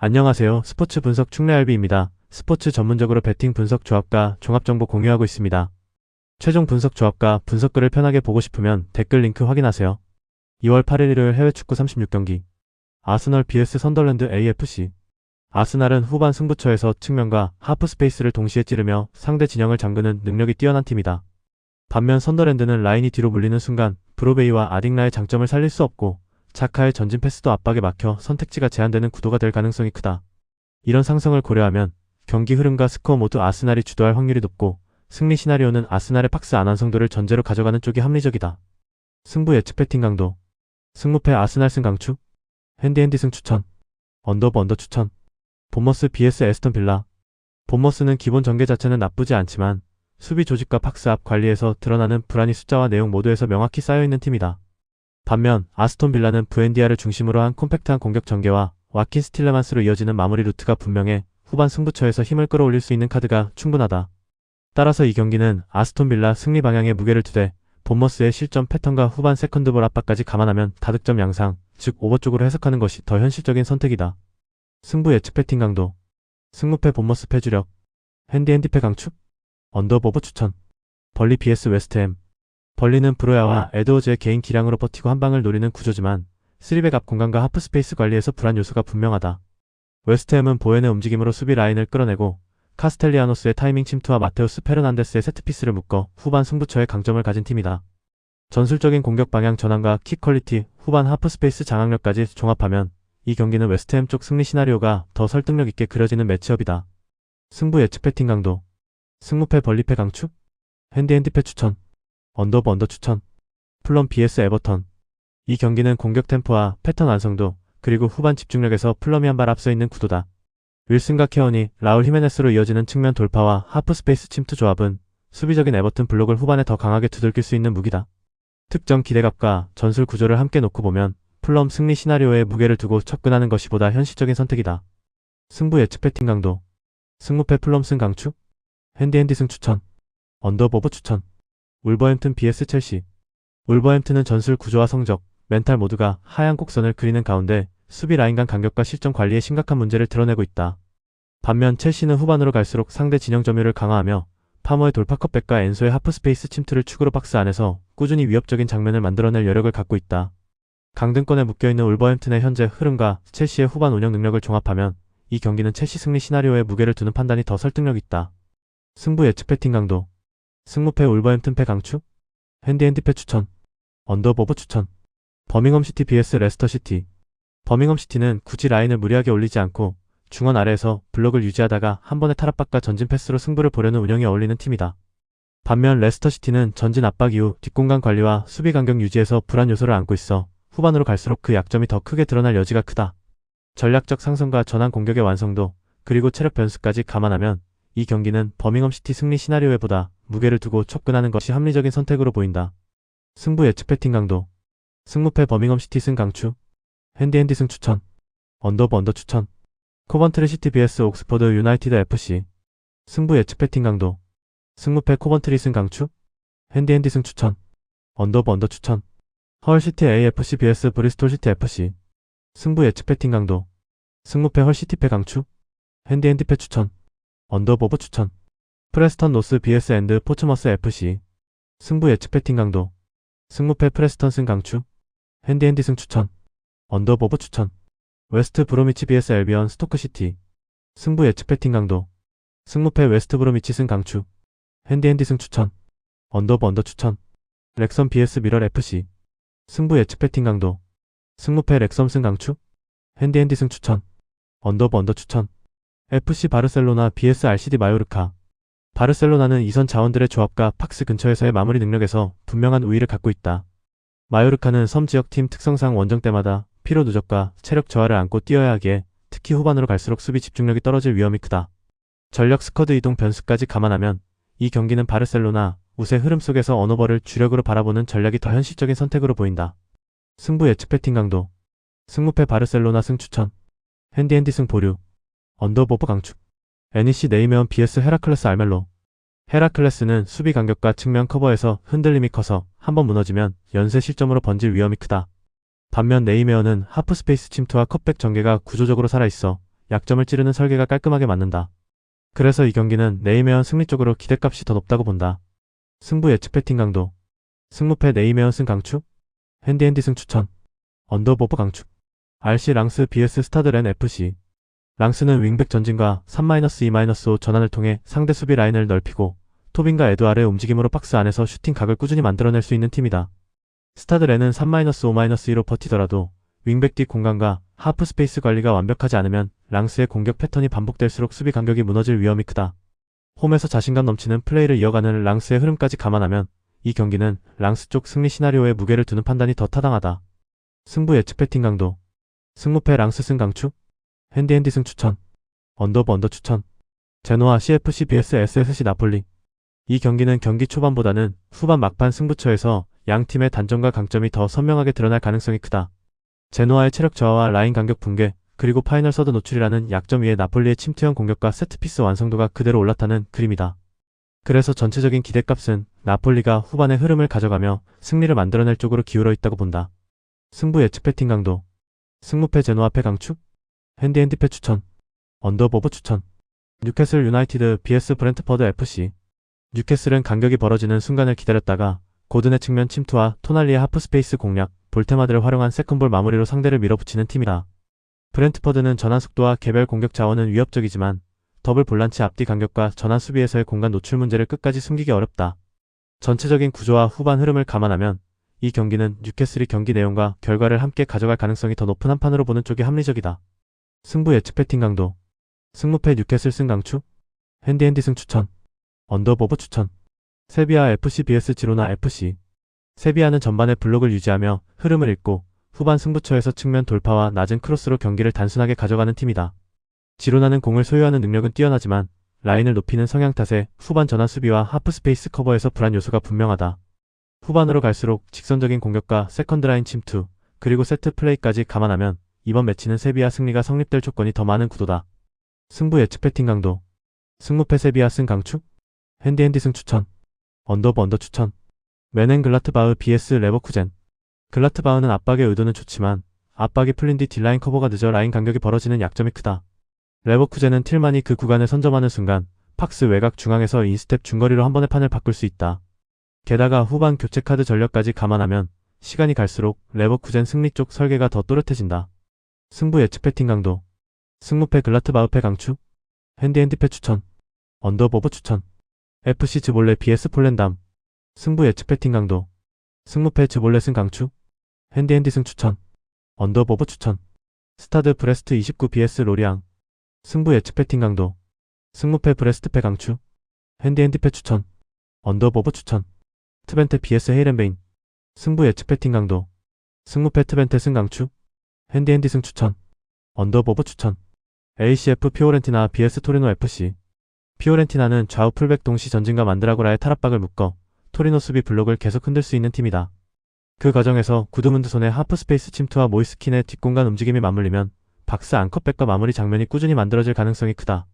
안녕하세요. 스포츠 분석 충래알비입니다. 스포츠 전문적으로 배팅 분석 조합과 종합정보 공유하고 있습니다. 최종 분석 조합과 분석글을 편하게 보고 싶으면 댓글 링크 확인하세요. 2월 8일 일요일 해외 축구 36경기 아스널 vs 선더랜드 AFC. 아스날은 후반 승부처에서 측면과 하프 스페이스를 동시에 찌르며 상대 진영을 잠그는 능력이 뛰어난 팀이다. 반면 선더랜드는 라인이 뒤로 물리는 순간 브로베이와 아딩라의 장점을 살릴 수 없고 자카의 전진 패스도 압박에 막혀 선택지가 제한되는 구도가 될 가능성이 크다. 이런 상성을 고려하면 경기 흐름과 스코어 모두 아스날이 주도할 확률이 높고 승리 시나리오는 아스날의 박스 안완성도를 전제로 가져가는 쪽이 합리적이다. 승부 예측 배팅 강도. 승무패 아스날 승 강추. 핸디핸디 승 추천. 언더 추천. 본머스 vs 에스턴 빌라. 본머스는 기본 전개 자체는 나쁘지 않지만 수비 조직과 박스 앞 관리에서 드러나는 불안이 숫자와 내용 모두에서 명확히 쌓여있는 팀이다. 반면 아스톤 빌라는 부엔디아를 중심으로 한 콤팩트한 공격 전개와 와킨 스틸레만스로 이어지는 마무리 루트가 분명해 후반 승부처에서 힘을 끌어올릴 수 있는 카드가 충분하다. 따라서 이 경기는 아스톤 빌라 승리 방향에 무게를 두되 본머스의 실점 패턴과 후반 세컨드볼 압박까지 감안하면 다득점 양상, 즉 오버 쪽으로 해석하는 것이 더 현실적인 선택이다. 승부 예측 배팅 강도. 승무패 본머스 패주력. 핸디패 강축. 언더보버 추천. 벌리 vs 웨스트햄. 벌리는 브로야와 에드워즈의 개인 기량으로 버티고 한방을 노리는 구조지만 3백 앞 공간과 하프 스페이스 관리에서 불안 요소가 분명하다. 웨스트햄은 보엔의 움직임으로 수비 라인을 끌어내고 카스텔리아노스의 타이밍 침투와 마테우스 페르난데스의 세트피스를 묶어 후반 승부처의 강점을 가진 팀이다. 전술적인 공격 방향 전환과 킥 퀄리티, 후반 하프 스페이스 장악력까지 종합하면 이 경기는 웨스트햄 쪽 승리 시나리오가 더 설득력 있게 그려지는 매치업이다. 승부 예측 배팅 강도. 승무패 벌리패 강축. 핸디패 추천. 언더 추천. 플럼 vs 에버턴. 이 경기는 공격 템포와 패턴 완성도, 그리고 후반 집중력에서 플럼이 한 발 앞서 있는 구도다. 윌슨과 케언이 라울 히메네스로 이어지는 측면 돌파와 하프 스페이스 침투 조합은 수비적인 에버튼 블록을 후반에 더 강하게 두들길 수 있는 무기다. 특정 기대값과 전술 구조를 함께 놓고 보면 플럼 승리 시나리오에 무게를 두고 접근하는 것이 보다 현실적인 선택이다. 승부 예측 배팅 강도. 승무패 플럼 승 강추. 핸디 승 추천. 언더보버 추천. 울버햄튼 vs 첼시. 울버햄튼은 전술 구조와 성적, 멘탈 모두가 하얀 곡선을 그리는 가운데 수비 라인 간 간격과 실점 관리에 심각한 문제를 드러내고 있다. 반면 첼시는 후반으로 갈수록 상대 진영 점유를 강화하며 파머의 돌파 컷백과 엔소의 하프 스페이스 침투를 축으로 박스 안에서 꾸준히 위협적인 장면을 만들어낼 여력을 갖고 있다. 강등권에 묶여있는 울버햄튼의 현재 흐름과 첼시의 후반 운영 능력을 종합하면 이 경기는 첼시 승리 시나리오에 무게를 두는 판단이 더 설득력 있다. 승부 예측 배팅 강도. 승무패 울버햄튼 패 강추. 핸디패 추천. 언더보버 추천. 버밍엄 시티 vs 레스터 시티. 버밍엄 시티는 굳이 라인을 무리하게 올리지 않고 중원 아래에서 블록을 유지하다가 한 번의 탈압박과 전진 패스로 승부를 보려는 운영이 어울리는 팀이다. 반면 레스터 시티는 전진 압박 이후 뒷공간 관리와 수비 간격 유지에서 불안 요소를 안고 있어 후반으로 갈수록 그 약점이 더 크게 드러날 여지가 크다. 전략적 상승과 전환 공격의 완성도, 그리고 체력 변수까지 감안하면 이 경기는 버밍엄 시티 승리 시나리오에 보다 무게를 두고 접근하는 것이 합리적인 선택으로 보인다. 승부 예측 배팅 강도. 승무패 버밍엄 시티 승 강추. 핸디 승 추천. 언더 추천. 코번트리 시티 vs 옥스퍼드 유나이티드 FC. 승부 예측 배팅 강도. 승무패 코번트리 승 강추. 핸디 승 추천. 언더 추천. 헐시티 AFC vs 브리스톨 시티 FC. 승부 예측 배팅 강도. 승무패 헐시티 패 강추. 핸디패 추천. 언더보버 추천. 프레스턴 노스 vs 앤드 포츠머스 FC. 승부 예측 배팅 강도. 승무패 프레스턴 승 강추. 핸디 승 추천. 언더보버 추천. 웨스트 브로미치 vs 알비언 스토크 시티. 승부 예측 배팅 강도. 승무패 웨스트 브로미치 승 강추. 핸디 승 추천. 언더 추천. 렉섬 vs 미럴 FC. 승부 예측 배팅 강도. 승무패 렉섬 승 강추. 핸디 승 추천. 언더 추천. FC 바르셀로나 vs RCD 마요르카. 바르셀로나는 이선 자원들의 조합과 팍스 근처에서의 마무리 능력에서 분명한 우위를 갖고 있다. 마요르카는 섬 지역팀 특성상 원정 때마다 피로 누적과 체력 저하를 안고 뛰어야 하기에 특히 후반으로 갈수록 수비 집중력이 떨어질 위험이 크다. 전력 스쿼드 이동 변수까지 감안하면 이 경기는 바르셀로나 우세 흐름 속에서 언어버를 주력으로 바라보는 전략이 더 현실적인 선택으로 보인다. 승부 예측 배팅 강도. 승무패 바르셀로나 승 추천. 핸디 승 보류. 언더보버 강축. NEC 네이메온 vs 헤라클레스 알멜로. 헤라클레스는 수비 간격과 측면 커버에서 흔들림이 커서 한번 무너지면 연쇄 실점으로 번질 위험이 크다. 반면 네이메온은 하프 스페이스 침투와 컷백 전개가 구조적으로 살아있어 약점을 찌르는 설계가 깔끔하게 맞는다. 그래서 이 경기는 네이메언 승리 쪽으로 기대값이 더 높다고 본다. 승부 예측 배팅 강도. 승무패 네이메언 승 강추. 핸디핸디 승 추천. 언더보버 강추. RC 랑스 vs 스타드렌 FC. 랑스는 윙백 전진과 3-2-5 전환을 통해 상대 수비 라인을 넓히고 토빈과 에드와르의 움직임으로 박스 안에서 슈팅 각을 꾸준히 만들어낼 수 있는 팀이다. 스타드렌은 3-5-2로 버티더라도 윙백 뒷 공간과 하프 스페이스 관리가 완벽하지 않으면 랑스의 공격 패턴이 반복될수록 수비 간격이 무너질 위험이 크다. 홈에서 자신감 넘치는 플레이를 이어가는 랑스의 흐름까지 감안하면 이 경기는 랑스 쪽 승리 시나리오에 무게를 두는 판단이 더 타당하다. 승부 예측 배팅 강도. 승무패 랑스 승 강추. 핸디핸디 승 추천. 언더버 언더 추천. 제노아 CFC vs SSC 나폴리. 이 경기는 경기 초반보다는 후반 막판 승부처에서 양 팀의 단점과 강점이 더 선명하게 드러날 가능성이 크다. 제노아의 체력 저하와 라인 간격 붕괴, 그리고 파이널 서드 노출이라는 약점 위에 나폴리의 침투형 공격과 세트피스 완성도가 그대로 올라타는 그림이다. 그래서 전체적인 기대값은 나폴리가 후반의 흐름을 가져가며 승리를 만들어낼 쪽으로 기울어 있다고 본다. 승부 예측 배팅 강도. 승무패 제노아 패 강추. 핸디핸디 패 추천. 언더보버 추천. 뉴캐슬 유나이티드 vs 브렌트퍼드 FC. 뉴캐슬은 간격이 벌어지는 순간을 기다렸다가 고든의 측면 침투와 토날리의 하프스페이스 공략, 볼테마드를 활용한 세컨볼 마무리로 상대를 밀어붙이는 팀이다. 브렌트퍼드는 전환 속도와 개별 공격 자원은 위협적이지만 더블 볼란치 앞뒤 간격과 전환 수비에서의 공간 노출 문제를 끝까지 숨기기 어렵다. 전체적인 구조와 후반 흐름을 감안하면 이 경기는 뉴캐슬이 경기 내용과 결과를 함께 가져갈 가능성이 더 높은 한판으로 보는 쪽이 합리적이다. 승부 예측 배팅 강도. 승무패 뉴캐슬 승 강추. 핸디핸디 승 추천. 언더보버 추천. 세비야 FC vs 지로나 FC. 세비야는 전반에 블록을 유지하며 흐름을 읽고 후반 승부처에서 측면 돌파와 낮은 크로스로 경기를 단순하게 가져가는 팀이다. 지로나는 공을 소유하는 능력은 뛰어나지만 라인을 높이는 성향 탓에 후반 전환 수비와 하프 스페이스 커버에서 불안 요소가 분명하다. 후반으로 갈수록 직선적인 공격과 세컨드 라인 침투, 그리고 세트 플레이까지 감안하면 이번 매치는 세비야 승리가 성립될 조건이 더 많은 구도다. 승부 예측 배팅 강도. 승무패 세비야 승 강추. 핸디핸디 승 추천. 언더버 언더 추천. 메넨글라트바흐 vs 레버쿠젠. 글라트바흐는 압박의 의도는 좋지만 압박이 풀린 뒤 딜라인 커버가 늦어 라인 간격이 벌어지는 약점이 크다. 레버쿠젠은 틸만이 그 구간을 선점하는 순간 팍스 외곽 중앙에서 인스텝 중거리로 한 번의 판을 바꿀 수 있다. 게다가 후반 교체 카드 전력까지 감안하면 시간이 갈수록 레버쿠젠 승리 쪽 설계가 더 또렷해진다. 승부 예측 배팅 강도. 승무패 글라트바흐 패 강추. 핸디핸디 패 추천. 언더보버 추천. FC 즈볼레 vs 폴렌담. 승부 예측 배팅 강도. 승무패 즈볼레 승 강추. 핸디핸디 승 추천. 언더보버 추천. 스타드 브레스트 29 vs 로리앙. 승부 예측 배팅 강도. 승무패 브레스트 패 강추. 핸디핸디 패 추천. 언더보버 추천. 트벤테 vs 헤이렌베인. 승부 예측 배팅 강도. 승무패 트벤테 승 강추. 핸디핸디 승 추천. 언더보버 추천. ACF 피오렌티나 vs 토리노 FC. 피오렌티나는 좌우 풀백 동시 전진과 만드라고라의 탈압박을 묶어 토리노 수비 블록을 계속 흔들 수 있는 팀이다. 그 과정에서 구드문드손의 하프 스페이스 침투와 모이스킨의 뒷공간 움직임이 맞물리면 박스 안컷백과 마무리 장면이 꾸준히 만들어질 가능성이 크다.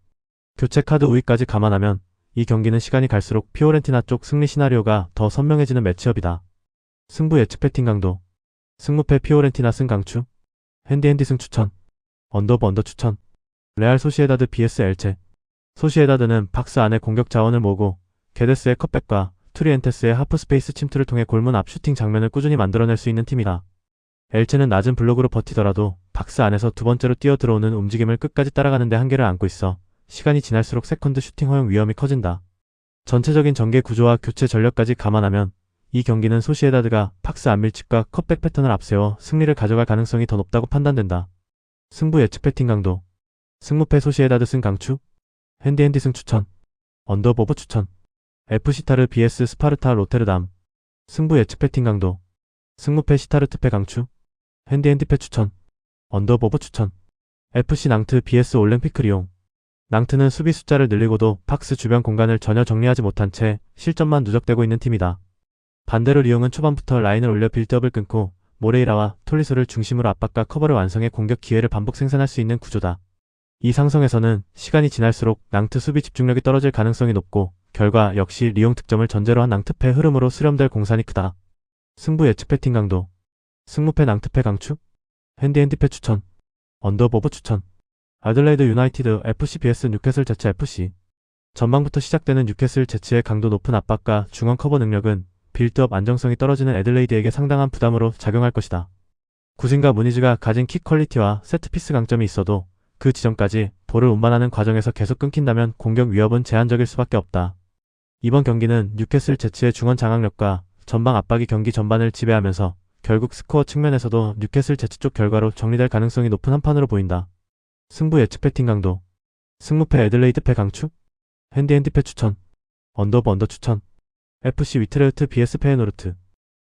교체 카드 우위까지 감안하면 이 경기는 시간이 갈수록 피오렌티나 쪽 승리 시나리오가 더 선명해지는 매치업이다. 승부 예측 배팅 강도. 승무패 피오렌티나 승 강추. 핸디핸디 승 추천. 언더버 언더 추천. 레알 소시에다드 vs 엘체. 소시에다드는 박스 안에 공격 자원을 모으고 게데스의 컷백과 투리엔테스의 하프 스페이스 침투를 통해 골문 앞 슈팅 장면을 꾸준히 만들어낼 수 있는 팀이다. 엘체는 낮은 블록으로 버티더라도 박스 안에서 두 번째로 뛰어 들어오는 움직임을 끝까지 따라가는 데 한계를 안고 있어 시간이 지날수록 세컨드 슈팅 허용 위험이 커진다. 전체적인 전개 구조와 교체 전력까지 감안하면 이 경기는 소시에다드가 박스 안 밀집과 컷백 패턴을 앞세워 승리를 가져갈 가능성이 더 높다고 판단된다. 승부 예측 배팅 강도. 승무패 소시에다드 승 강추. 핸디핸디 승 추천. 언더보버 추천. FC 타르 vs 스파르타 로테르담. 승부 예측 배팅 강도. 승무패 시타르트 패 강추. 핸디핸디 패 추천. 언더보버 추천. FC 낭트 vs 올랭피크 리옹. 낭트는 수비 숫자를 늘리고도 박스 주변 공간을 전혀 정리하지 못한 채 실점만 누적되고 있는 팀이다. 반대로 리옹은 초반부터 라인을 올려 빌드업을 끊고 모레이라와 톨리소를 중심으로 압박과 커버를 완성해 공격 기회를 반복 생산할 수 있는 구조다. 이 상성에서는 시간이 지날수록 낭트 수비 집중력이 떨어질 가능성이 높고 결과 역시 리옹 득점을 전제로 한 낭트패 흐름으로 수렴될 공산이 크다. 승부 예측 배팅 강도. 승무패 낭트패 강추. 핸디핸디 패 추천. 언더보버 추천. 아들레이드 유나이티드 FC vs 뉴캐슬 제츠 FC. 전방부터 시작되는 뉴캐슬 제츠의 강도 높은 압박과 중원 커버 능력은 빌드업 안정성이 떨어지는 애들레이드에게 상당한 부담으로 작용할 것이다. 구진과 무니즈가 가진 킥 퀄리티와 세트피스 강점이 있어도 그 지점까지 볼을 운반하는 과정에서 계속 끊긴다면 공격 위협은 제한적일 수밖에 없다. 이번 경기는 뉴캐슬 제츠의 중원 장악력과 전방 압박이 경기 전반을 지배하면서 결국 스코어 측면에서도 뉴캐슬 제츠 쪽 결과로 정리될 가능성이 높은 한판으로 보인다. 승부 예측 배팅 강도. 승무패 애들레이드 패 강추. 핸디핸디 패 추천. 언더브 언더 추천. FC 위트레흐트 vs 페예노르트.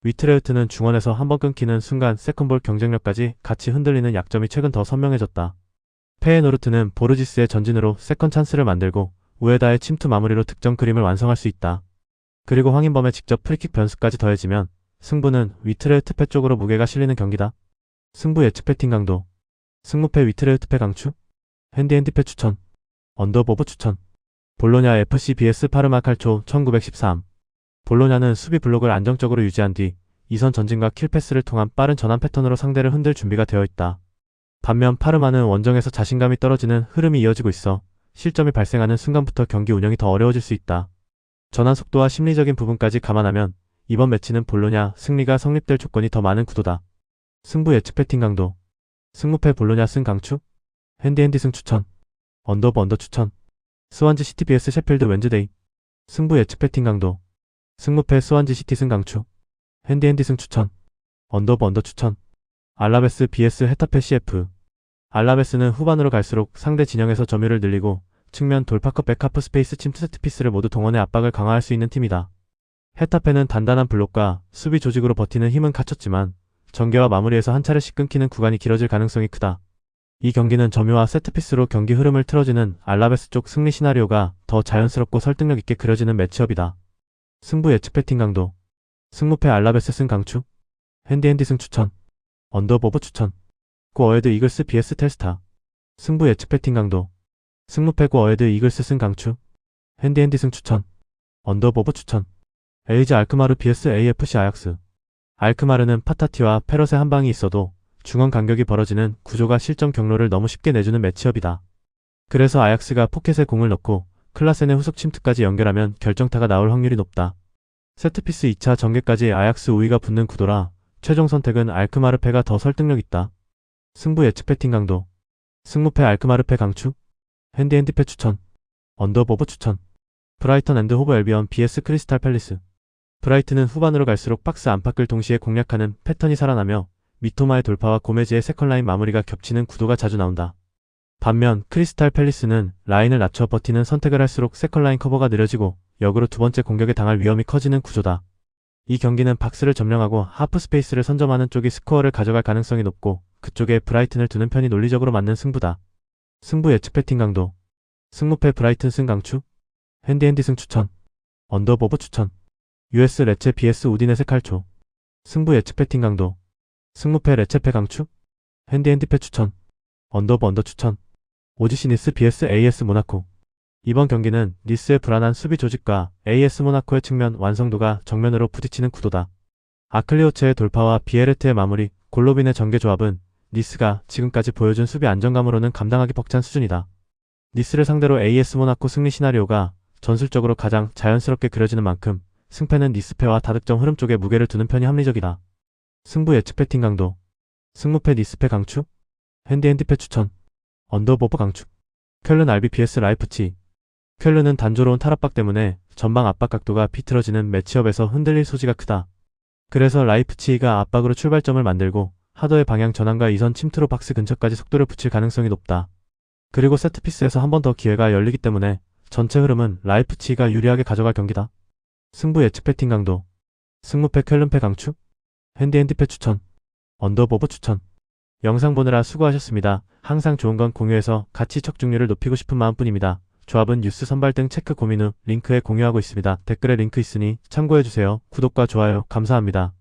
위트레흐트는 중원에서 한번 끊기는 순간 세컨볼 경쟁력까지 같이 흔들리는 약점이 최근 더 선명해졌다. 페예노르트는 보르지스의 전진으로 세컨 찬스를 만들고 우에다의 침투 마무리로 득점 그림을 완성할 수 있다. 그리고 황인범의 직접 프리킥 변수까지 더해지면 승부는 위트레흐트 패 쪽으로 무게가 실리는 경기다. 승부 예측 배팅 강도. 승무패 위트레흐트 패 강추. 핸디핸디 패 추천. 언더보브 추천. 볼로냐 FC vs 파르마 칼초 1913. 볼로냐는 수비 블록을 안정적으로 유지한 뒤 2선 전진과 킬패스를 통한 빠른 전환 패턴으로 상대를 흔들 준비가 되어 있다. 반면 파르마는 원정에서 자신감이 떨어지는 흐름이 이어지고 있어 실점이 발생하는 순간부터 경기 운영이 더 어려워질 수 있다. 전환 속도와 심리적인 부분까지 감안하면 이번 매치는 볼로냐 승리가 성립될 조건이 더 많은 구도다. 승부 예측 배팅 강도. 승무패 볼로냐 승 강추. 핸디핸디 승 추천. 언더브 언더 추천. 스완지 시티 vs 셰필드 웬즈데이. 승부 예측 배팅 강도. 승무패 스완지 시티 승 강추. 핸디핸디 승 추천. 언더브 언더 추천. 알라베스 vs 헤타페 CF. 알라베스는 후반으로 갈수록 상대 진영에서 점유를 늘리고 측면 돌파컵 백하프 스페이스 침투 세트피스를 모두 동원해 압박을 강화할 수 있는 팀이다. 헤타페는 단단한 블록과 수비 조직으로 버티는 힘은 갖췄지만 전개와 마무리에서 한 차례씩 끊기는 구간이 길어질 가능성이 크다. 이 경기는 점유와 세트피스로 경기 흐름을 틀어주는 알라베스 쪽 승리 시나리오가 더 자연스럽고 설득력 있게 그려지는 매치업이다. 승부 예측 배팅 강도. 승무패 알라베스 승 강추. 핸디핸디 승 추천. 언더보브 추천. 고 어헤드 이글스 vs 텔스타. 승부 예측 배팅 강도. 승무패 고 어헤드 이글스 승 강추. 핸디핸디 승 추천. 언더보브 추천. 에이즈 알크마르 vs AFC 아약스. 알크마르는 파타티와 페럿의 한방이 있어도 중원 간격이 벌어지는 구조가 실점 경로를 너무 쉽게 내주는 매치업이다. 그래서 아약스가 포켓에 공을 넣고 클라센의 후속 침투까지 연결하면 결정타가 나올 확률이 높다. 세트피스 2차 전개까지 아약스 우위가 붙는 구도라 최종 선택은 알크마르 패가 더 설득력 있다. 승부 예측 배팅 강도. 승무패 알크마르 패 강추. 핸디핸디 패 추천. 언더보브 추천. 브라이턴 앤드 호브 앨비언 vs 크리스탈 팰리스. 브라이튼은 후반으로 갈수록 박스 안팎을 동시에 공략하는 패턴이 살아나며 미토마의 돌파와 고메즈의 세컨라인 마무리가 겹치는 구도가 자주 나온다. 반면 크리스탈 팰리스는 라인을 낮춰 버티는 선택을 할수록 세컨라인 커버가 느려지고 역으로 두 번째 공격에 당할 위험이 커지는 구조다. 이 경기는 박스를 점령하고 하프 스페이스를 선점하는 쪽이 스코어를 가져갈 가능성이 높고 그쪽에 브라이튼을 두는 편이 논리적으로 맞는 승부다. 승부 예측 배팅 강도. 승무패 브라이튼 승 강추. 핸디핸디 승 추천. 언더보브 추천. US 레체 vs 우디네세 칼초. 승부 예측 배팅 강도. 승무패 레체 패 강추. 핸디핸디 패 추천. 언더브 언더 추천. 오지시 니스 vs AS 모나코. 이번 경기는 니스의 불안한 수비 조직과 AS 모나코의 측면 완성도가 정면으로 부딪히는 구도다. 아클리오체의 돌파와 비에르트의 마무리, 골로빈의 전개 조합은 니스가 지금까지 보여준 수비 안정감으로는 감당하기 벅찬 수준이다. 니스를 상대로 AS 모나코 승리 시나리오가 전술적으로 가장 자연스럽게 그려지는 만큼 승패는 니스패와 다득점 흐름 쪽에 무게를 두는 편이 합리적이다. 승부 예측 배팅 강도. 승무패 니스패 강추. 핸디핸디 패 추천. 언더보브 강추. 쾰른 RB vs 라이프치. 쾰른은 단조로운 탈압박 때문에 전방 압박 각도가 비틀어지는 매치업에서 흔들릴 소지가 크다. 그래서 라이프치히가 압박으로 출발점을 만들고 하더의 방향 전환과 이선 침투로 박스 근처까지 속도를 붙일 가능성이 높다. 그리고 세트피스에서 한 번 더 기회가 열리기 때문에 전체 흐름은 라이프치히가 유리하게 가져갈 경기다. 승부 예측 배팅 강도. 승무패 쾰른 패 강추. 핸디핸디 패 추천. 언더보브 추천. 영상 보느라 수고하셨습니다. 항상 좋은 건 공유해서 같이 척중률을 높이고 싶은 마음뿐입니다. 조합은 뉴스 선발 등 체크 고민 후 링크에 공유하고 있습니다. 댓글에 링크 있으니 참고해주세요. 구독과 좋아요 감사합니다.